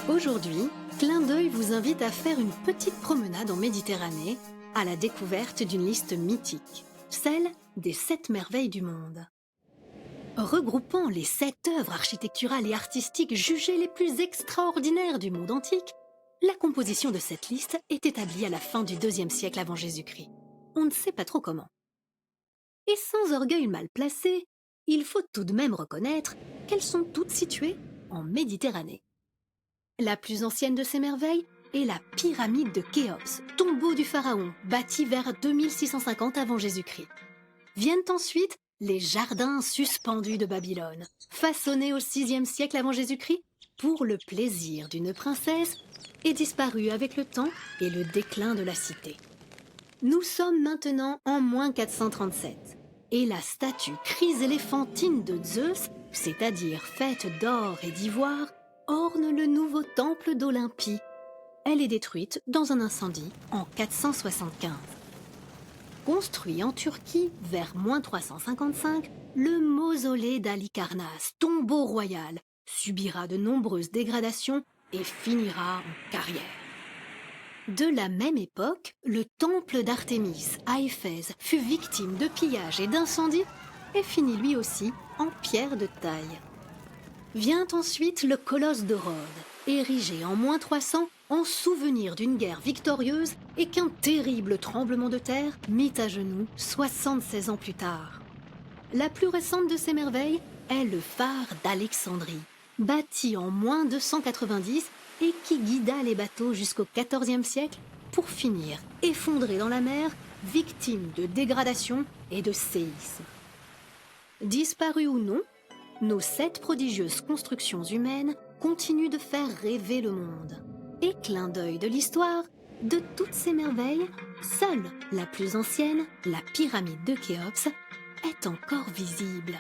Aujourd'hui, Clin d'œil vous invite à faire une petite promenade en Méditerranée à la découverte d'une liste mythique, celle des 7 merveilles du monde. Regroupant les 7 œuvres architecturales et artistiques jugées les plus extraordinaires du monde antique, la composition de cette liste est établie à la fin du IIe siècle avant Jésus-Christ. On ne sait pas trop comment. Et sans orgueil mal placé, il faut tout de même reconnaître qu'elles sont toutes situées en Méditerranée. La plus ancienne de ces merveilles est la pyramide de Khéops, tombeau du pharaon, bâti vers 2650 avant Jésus-Christ. Viennent ensuite les jardins suspendus de Babylone, façonnés au VIe siècle avant Jésus-Christ pour le plaisir d'une princesse et disparus avec le temps et le déclin de la cité. Nous sommes maintenant en moins 437 et la statue chryséléphantine de Zeus, c'est-à-dire faite d'or et d'ivoire, orne le nouveau temple d'Olympie. Elle est détruite dans un incendie en 475. Construit en Turquie vers moins 355, le mausolée d'Halicarnasse, tombeau royal, subira de nombreuses dégradations et finira en carrière. De la même époque, le temple d'Artémis à Éphèse fut victime de pillages et d'incendies et finit lui aussi en pierre de taille. Vient ensuite le colosse de Rhodes, érigé en moins 300 en souvenir d'une guerre victorieuse et qu'un terrible tremblement de terre mit à genoux 76 ans plus tard. La plus récente de ces merveilles est le phare d'Alexandrie, bâti en moins 290 et qui guida les bateaux jusqu'au XIVe siècle pour finir effondré dans la mer, victime de dégradation et de séismes. Disparus ou non, nos 7 prodigieuses constructions humaines continuent de faire rêver le monde. Et clin d'œil de l'histoire, de toutes ces merveilles, seule la plus ancienne, la pyramide de Khéops, est encore visible.